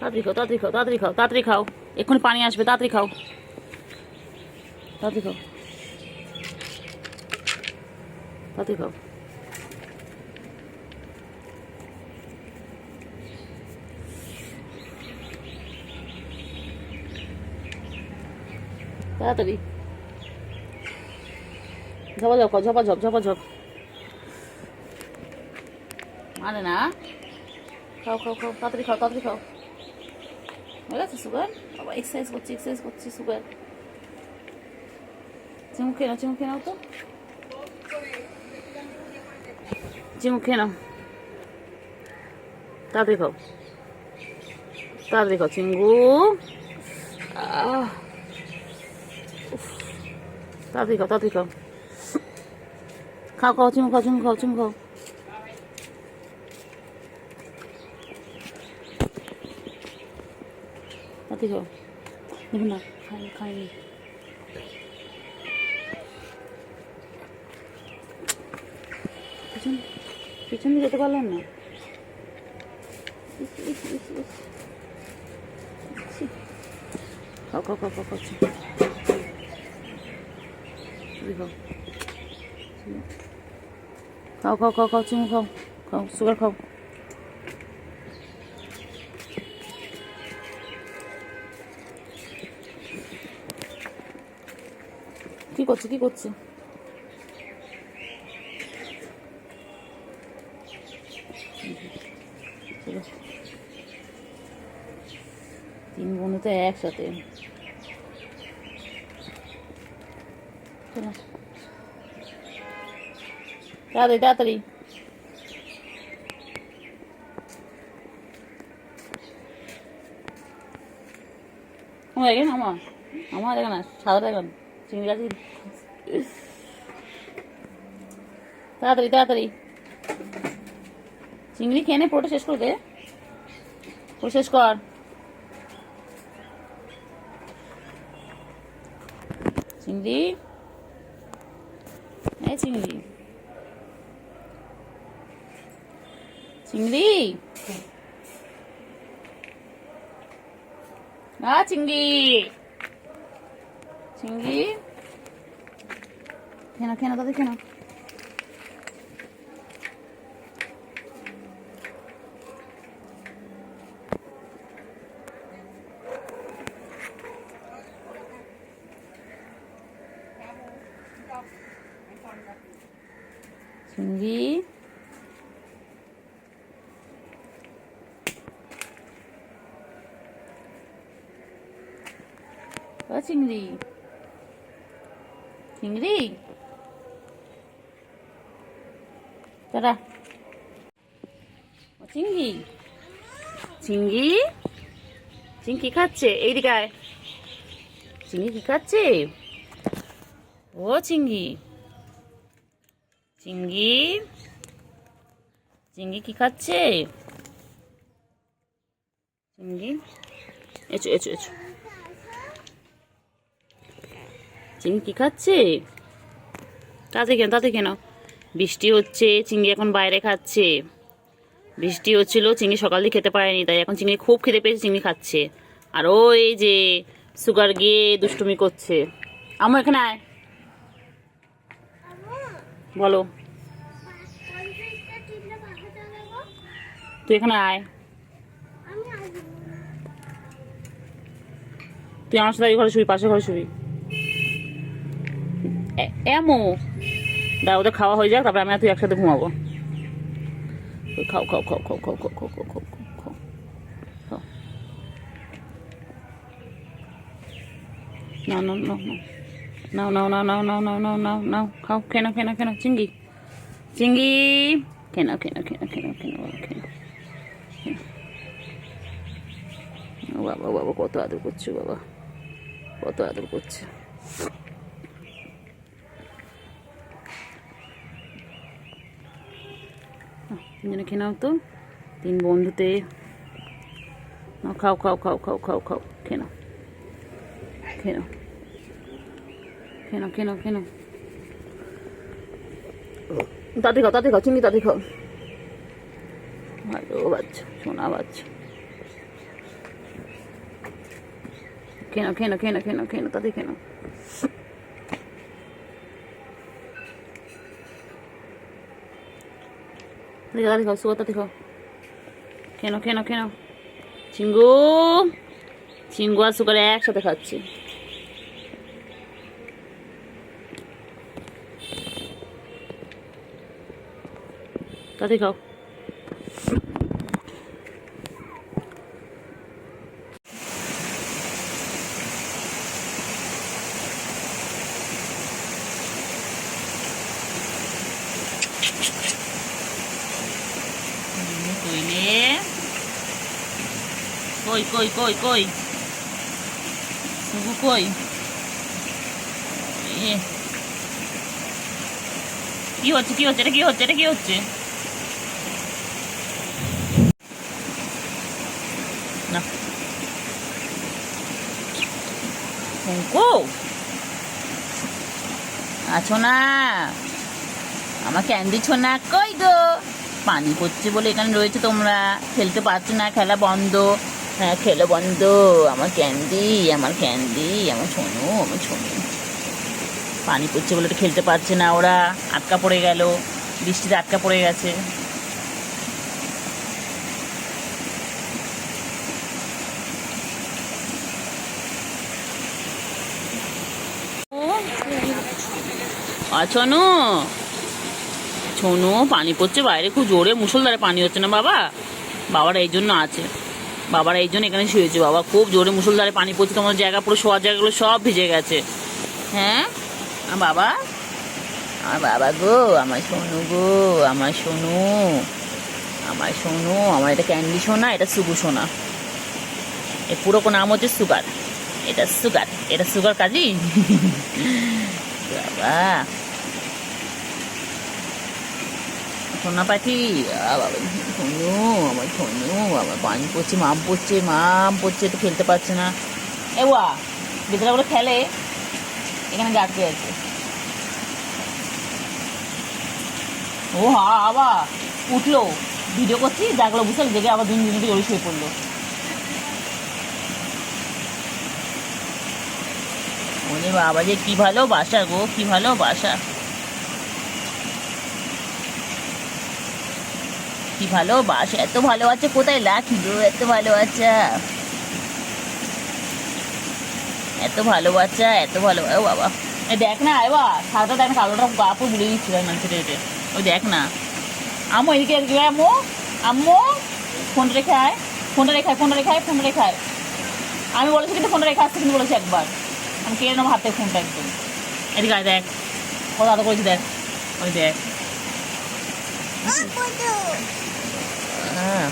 তাড়াতাড়ি খাও, তাড়াতাড়ি খাও, তাড়াতাড়ি খাও, তাড়াতাড়ি খাও, এক্ষুনি পানি আসবে, তাড়াতাড়ি খাও, তাড়াতাড়ি খাও, তাড়াতাড়ি খাও। তাড়াতাড়ি ঝপাঝপ খাও, ঝপাঝপ ঝপাঝপ, মানে না, খাও খাও খাও, তাড়াতাড়ি খাও, তাড়াতাড়ি খাও। হয়ে গেছে সুগার? বাবা এক্সারসাইজ করছি, এক্সারসাইজ করছি, সুগার। চিমু খেয়ে নাও, চিমু খেয়ে নাও তো, চিমু খেয়ে নাও, তাড়াতাড়ি খাও, তাড়াতাড়ি খাও চিঙ্গু। তাড়াতাড়ি খাও, তাড়াতাড়ি খাও, খাও খাও, চিমু খাও, চিমু খাও, চিমু খাও। তাড়াতাড়ি খাও, দেখুন না, খাইনি খাইনি। পিছন পিছন দিয়ে যেতে পারলাম না। খাও খাও খাও খাও খাচ্ছি, খাও খাও খাও খাও, চিমু খাও, খাও সুগার খাও। কি করছে, কি করছে? তিন বন্ধু তো একসাথে। তাড়াতাড়ি তাড়াতাড়ি, আমার দেখেন, আমার আমার দেখেন না, সাদা দেখেন, চিংড়ি গাছ। তাড়াতাড়ি তাড়াতাড়ি, চিংড়ি খেয়ে নে, পুরোটা শেষ করে দে, পুরো শেষ কর। চিংড়ি, এই চিংড়ি, চিংড়ি, চিংড়ি, চিংড়ি, খেয়ে না, খেয়ে না, তাদের খেয়ে না। চিংড়ি, ও চিংড়ি, চিংড়ি, টাটা। ও চিংড়ি, চিংড়ি, চিংড়ি কি খাচ্ছে? এইদিকে আয়, চিংড়ি কি খাচ্ছে? ও চিংড়ি, চিংড়ি, চিংড়ি কি খাচ্ছে? চিংড়ি, এসো এসো এসো, চিংড়ি কি খাচ্ছে? তাতে কেন, তাতে কেন? বৃষ্টি হচ্ছে, চিংড়ি এখন বাইরে খাচ্ছে। বৃষ্টি হচ্ছিল, চিংড়ি সকাল দিয়ে খেতে পারেনি, তাই এখন চিংড়ি খুব খেতে পেয়েছে, চিংড়ি খাচ্ছে। আর ওই যে সুগার গিয়ে দুষ্টুমি করছে। আমার এখানে আয়, বলো, তুই এখানে আয়, তুই আমার সাথে ঘরে শুবি, পাশে ঘরে শুবি। এমো দাও, ওদের খাওয়া হয়ে যাক, তারপরে আমি আর তুই একসাথে ঘুমাবো। খাও খাও খাও খাও খাও খাও খাও খাও খাও খাও খাও। নাও নাও নাও নাও নাও নাও নাও নাও নাও নাও নাও নাও, খাও, খেয়ে নাও, খেয়ে নাও, খেয়ে নাও, চিংড়ি, চিংড়ি, খেয়ে নাও, খেয়ে নাও, খেয়ে নাও, খেয়ে নাও, খেয়ে নাও, খেয়ে নাও। ও বাবা, বাবা কত আদর করছো, বাবা কত আদর করছে। তিনজনে খেয়ে নাও তো, তিন বন্ধুতে। খাও খাও খাও খাও খাও খাও, খেয়ে নাও, খেয়ে নাও, খেয়ে নাও, খেয়ে নাও, খেয়ে নাও। তাতে খাও, তাতে খাও, চিংড়ি তাতে খাও। ভালো বাচ্চা, সোনা বাচ্চা। খেয়ে নাও, খেয়ে নাও, খেয়ে নাও, খেয়ে নাও, খেয়ে নাও, তাতে খেয়ে নাও। তাতে খাও, সুগার তাতে খাও। খেয়ে নাও, খেয়ে নাও, খেয়ে নাও। চিঙ্গু, চিঙ্গু আর সুগার একসাথে খাচ্ছি। তাতে খাও। কইলে কই কই কই কই সুগু কই? কি হচ্ছে, কি হচ্ছে, এটা কি হচ্ছে, এটা কি হচ্ছে? না কুঙ্কু আছো না? আমার ক্যান্ডি ছোনা কই গো? পানি পড়ছে বলে এখানে রয়েছে তোমরা, খেলতে পারছো না, খেলা বন্ধ। হ্যাঁ, খেলা বন্ধ। আমার ক্যান্ডি, আমার ক্যান্ডি, আমার ছোনু, আমার ছোনু। পানি পড়ছে বলে তো খেলতে পারছে না ওরা, আটকা পড়ে গেল, বৃষ্টিতে আটকা পড়ে গেছে। ছোনু, ছোনু পানি পড়ছে বাইরে খুব জোরে, মুষলধারে পানি হচ্ছে না বাবা? বাবারা এই জন্য আছে, বাবারা এই জন্য এখানে শুয়েছে। বাবা খুব জোরে মুষলধারে পানি পড়ছে, তোমার জায়গা পুরো শোয়ার জায়গাগুলো সব ভিজে গেছে। হ্যাঁ বাবা, আমার বাবা গো, আমার সোনু গো, আমার সোনু, আমার সোনু, আমার এটা ক্যান্ডি সোনা, এটা সুগু সোনা। এর পুরো নাম হচ্ছে সুগার। এটা সুগার, এটা সুগার কাজী। বাবা সোনা পাখি, বাবা সোনু, আমার সোনু, আমার পানি পড়ছে, মাম পড়ছে, মাম পড়ছে, তো খেলতে পারছে না। এ ওয়া বেচারা করে খেলে, এখানে আটকে আছে। ও হ্যাঁ, আবার উঠলো, ভিডিও করছি, জাগলো, বুঝতে জেগে আবার দিন দিনকে জড়ি শুয়ে পড়লো। ওরে বাবা যে কি ভালো বাসা গো, কি ভালো বাসা, কি ভালো বাসা, এত ভালো আছে কোথায় লাখি গো, এত ভালো বাচ্চা, এত ভালো বাচ্চা, এত ভালো। ও বাবা, এই দেখ না, এবার সারাটা দেখ না, কালোটা গাপও বুড়ে দিচ্ছি দেখ না, ছেটে ছেটে। ওই দেখ না, আম্মু এদিকে এদিকে, আম্মু, আম্মু ফোনটা রেখে আয়, ফোনটা রেখে আয়, ফোনটা রেখে আয়, ফোনটা রেখে আয়। আমি বলেছি কিন্তু ফোনটা রেখে আসতে, কিন্তু বলেছি একবার, আমি কেড়ে নেবো হাত থেকে ফোনটা একদম। এদিকে আয়, দেখ কত আদর করেছি, দেখ ওই দেখ। হ্যাঁ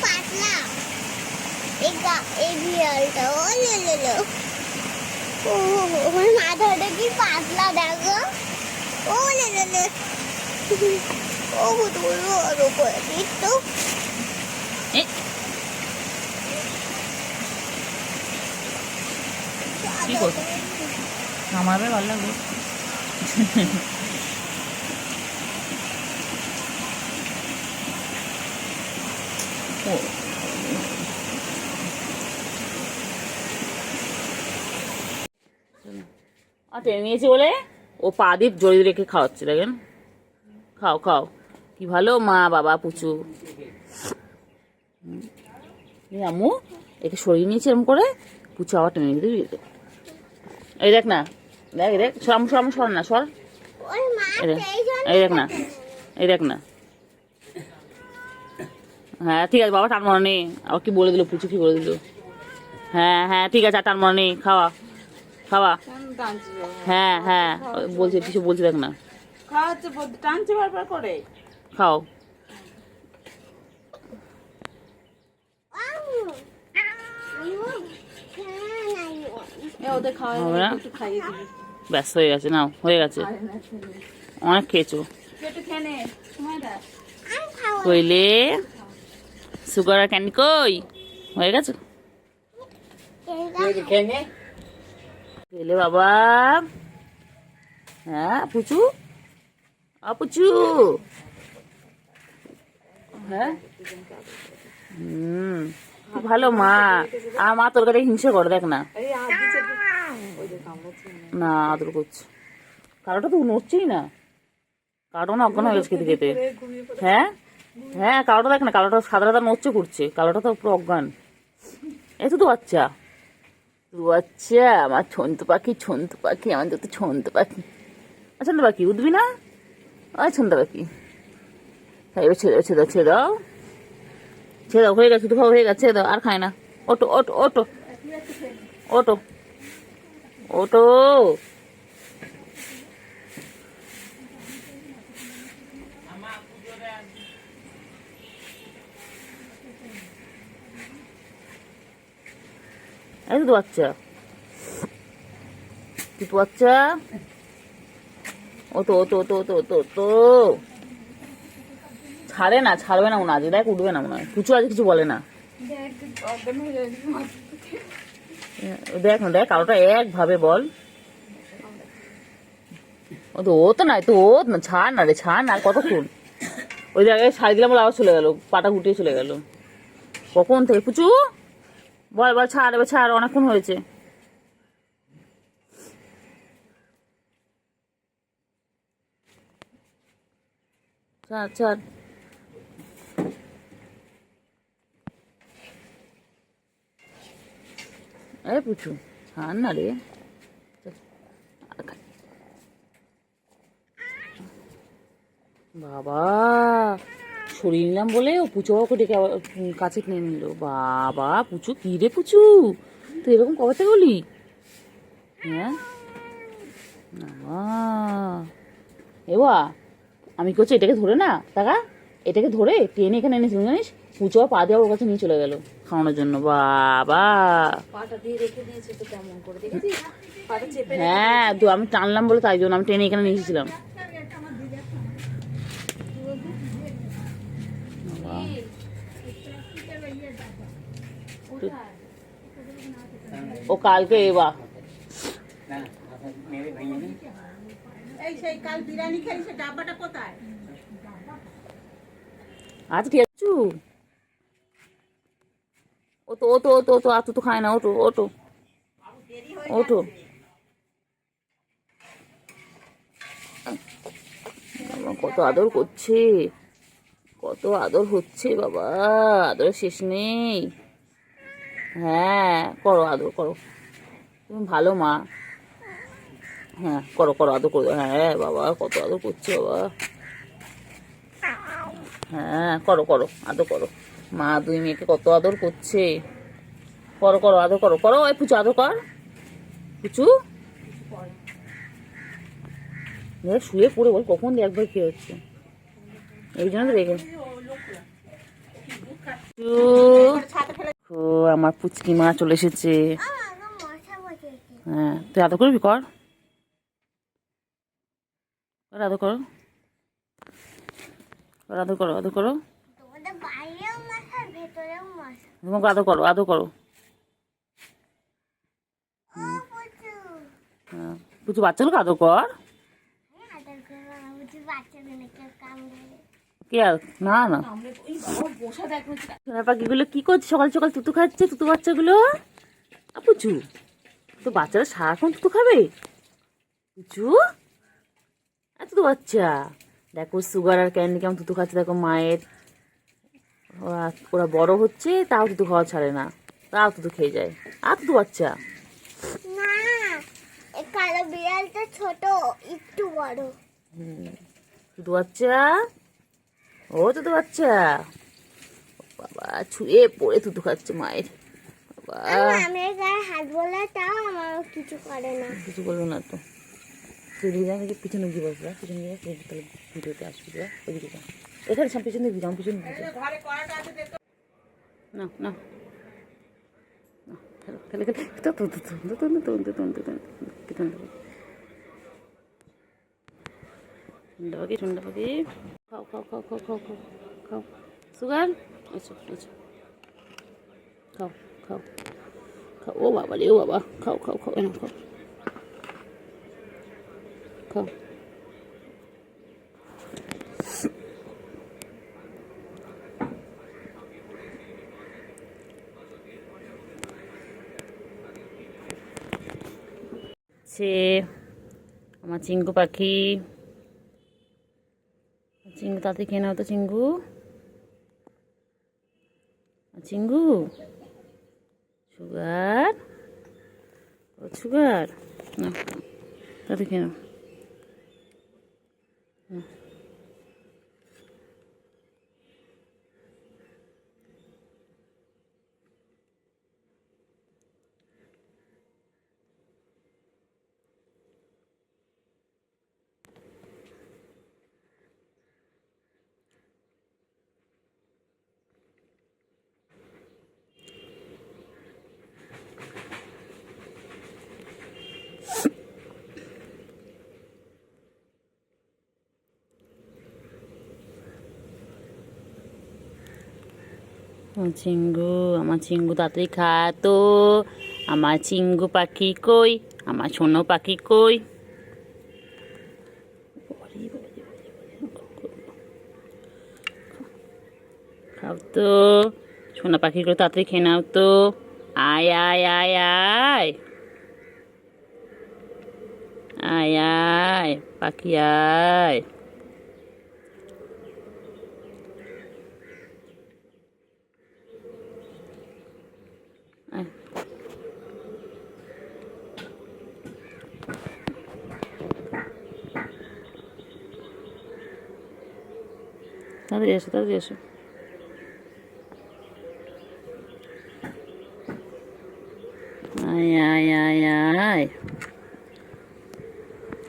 পাতলা এই বিড়ালটা, ও লো, ওর মাথাটা কি পাতলা দেখো, ও লো, ও বলবো আর উপরে তো কি করছো? আমার ভালো লাগবে। টেনে নিয়েছে বলে ও পা দিয়ে জড়িয়ে রেখে খাওয়াচ্ছে, দেখেন। খাও খাও, কি ভালো মা বাবা পুচু। আম্মু একে সরিয়ে নিয়েছে এরকম করে, পুচু আবার টেনে নিতে দিতে। এই দেখ না, দেখ দেখ, সর না, সর। এই দেখ না, এই দেখ না। হ্যাঁ ঠিক আছে বাবা, টান মনে নেই, আবার কি বলে দিল, পুচু কি বলে দিল। হ্যাঁ হ্যাঁ ঠিক আছে, আর টান মনে নেই, খাওয়া খাওয়া। হ্যাঁ হ্যাঁ বলছে, কিছু বলছে দেখ না, টানছে বারবার করে। খাও। ওদের খাওয়া হবে না, একটু খাইয়ে দিবি। ব্যস্ত হয়ে গেছে, নাও হয়ে গেছে, অনেক খেয়েছো। একটু খেয়ে নে, সময় দেখ। কইলে সুগার আর ক্যান্ডি কই, হয়ে গেছে। কইলে বাবা, হ্যাঁ পুচু, পুচু, হ্যাঁ কি ভালো মা। আর মা তোর কাছে হিংসে করে দেখ না। এই হাত দিচ্ছে তো। ওই যে কামড়াচ্ছে মনে হয়। না আদর করছে। কালোটা তো নড়ছেই না। কালোটা না অজ্ঞান হয়ে গেছে খেতে খেতে। ঘুমিয়ে পড়ে। হ্যাঁ হ্যাঁ, কালোটা দেখ না, কালোটা সাদা সাদা নড়ছে করছে, কালোটা তো পুরো অজ্ঞান। এই তো বাচ্চা, তো বাচ্চা আমার ছন্তু পাখি, ছন্তু পাখি, আমার তো ছন্তু পাখি। ছন্তু পাখি উঠবি না? ওই ছন্তু পাখি। এবার ছেড়ে দাও, ছেড়ে দাও, ছেড়ে দাও, ছেড়ে দাও, হয়ে গেছে তো হয়ে গেছে, ছেড়ে দাও, আর খায় না। ওটো ওটো ওটো ওটো ওটো। এই তো বাচ্চা, তুই বাচ্চা। ও তো ও তো ও তো ও তো ও তো ও তো ছাড়ে না, ছাড়বে না মনে হয়, আজ দেখ উঠবে না মনে হয়। কুচু আজ কিছু বলে না। দেখ, অজ্ঞান হয়ে যায়। দেখ না, দেখ কালোটা একভাবে বল। ও তো নাই তো, ও না, ছাড় না রে, ছাড় না, আর কতক্ষণ। ওই জায়গায় শাড়ি দিলাম বলে আবার চলে গেল, পাটা গুটিয়ে চলে গেল কখন থেকে। পুচু বল বল, ছাড় এবার ছাড়, অনেকক্ষণ হয়েছে। ছাড় ছাড়। এই পুচু ছাড় না রে। বাবা সরিয়ে নিলাম বলে ও পুচু বাবাকে ডেকে আবার কাছে নিয়ে নিল। বাবা পুচু, কি রে পুচু, তুই এরকম কবে থেকে হলি? হ্যাঁ এবা আমি কি হচ্ছে, এটাকে ধরে না টাকা, এটাকে ধরে টেনে এখানে এনেছিল জানিস, পুচু বাবা পা দিয়ে ওর কাছে নিয়ে চলে গেল খাওয়ানোর জন্য। বাবা পাটা দিয়ে রেখে দিয়েছে তো কেমন করে, দেখেছিস? পাটা চেপে হ্যাঁ, তো আমি টানলাম বলে তাই জন্য আমি টেনে এখানে নিয়ে এসেছিলাম। ও কালকে এবা এই সেই কাল বিরিয়ানি খেলি, সে ডাব্বাটা কোথায়? আচ্ছা ঠিক আছে। ও তো ও তো ও তো ও তো আতু তো খায় না, ওটো ওটো ওটো। কত আদর করছে, কত আদর হচ্ছে বাবা, আদর শেষ নেই। হ্যাঁ করো আদর করো, তুমি ভালো মা। হ্যাঁ করো করো আদর করো, হ্যাঁ বাবা কত আদর করছে বাবা। হ্যাঁ করো করো আদর করো, মা দুই মেয়েকে কত আদর করছে। করো করো আদর করো, করো ওই পুচু আদর কর, পুচু দেখ শুয়ে পড়ে বল কখন একবার কি হচ্ছে, এই জন্য তো রেগে। ও আমার পুচকি মা চলে এসেছে। হ্যাঁ তুই আদর করবি, কর কর আদর করো, কর আদর করো, আদর করো, তোমাদের বাইরেও মশা, ভেতরেও মশা। তোমাকে আদর করো, আদর করো। ও পুচু, হ্যাঁ পুচু বাচ্চাগুলোকে আদর কর। আমি আদর করবো না, পুচু বাচ্চাগুলোকে কামড়ে। কে আর না না, বসা দেখ সোনার পাখিগুলো কি করছে সকাল সকাল, তুতু খাচ্ছে তুতু বাচ্চাগুলো। পুচু তো বাচ্চারা সারাক্ষণ তুতু খাবে? পুচু এত তো বাচ্চা, দেখো সুগার আর ক্যান্ডি কেমন তুতু খাচ্ছে, দেখো মায়ের। ওরা বড় হচ্ছে তাও তুতু খাওয়া ছাড়ে না, তাও তুতু খেয়ে যায়। আর তুতু বাচ্চা না, এই কালো বিড়ালটা ছোট, একটু বড়। তুতু বাচ্চা, ও তুতু বাচ্চা, বাবা ছুঁয়ে পড়ে তুতু খাচ্ছে মায়ের। বাবা আমি গায়ে হাত বলে তাও আমার কিছু করে না। কিছু বলবো না তো, তুই দিদি পিছনে গিয়ে বসবে, পিছনে গিয়ে তাহলে ভিডিওতে আসবি, ওইদিকে যা, এখানে সব পিছনে দিবি, আমার পিছনে দিবি না না খেলে খেলে তো তো তো তো তো তো তো তো পিছনে ঠান্ডা পাখি, ঠান্ডা পাখি, খাও খাও খাও খাও খাও খাও খাও সুগার, আচ্ছা আচ্ছা খাও খাও খাও। ও বাবা রে, ও বাবা, খাও খাও খাও, এনে খাও খাও। খাচ্ছে আমার চিঙ্গু পাখি। চিঙ্গু তাতে খেয়ে নাও তো চিঙ্গু। চিঙ্গু সুগার, ও সুগার না, তাতে খেয়ে নাও। আমার চিঙ্গু তাড়াতাড়ি খা তো। আমার চিঙ্গু পাখি কই, আমার সোনো পাখি কই। খাও তো সোনা পাখি করে তাড়াতাড়ি খেয়ে নাও তো। আয় আয় আয় আয় আয় আয় পাখি আয়। আয়। তাড়াতাড়ি এসো, তাড়াতাড়ি এসো। আয় আয় আয় আয়।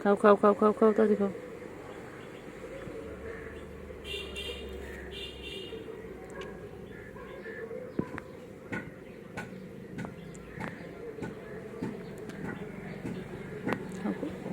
খাও খাও খাও খাও খাও, তাড়াতাড়ি খাও। খাও।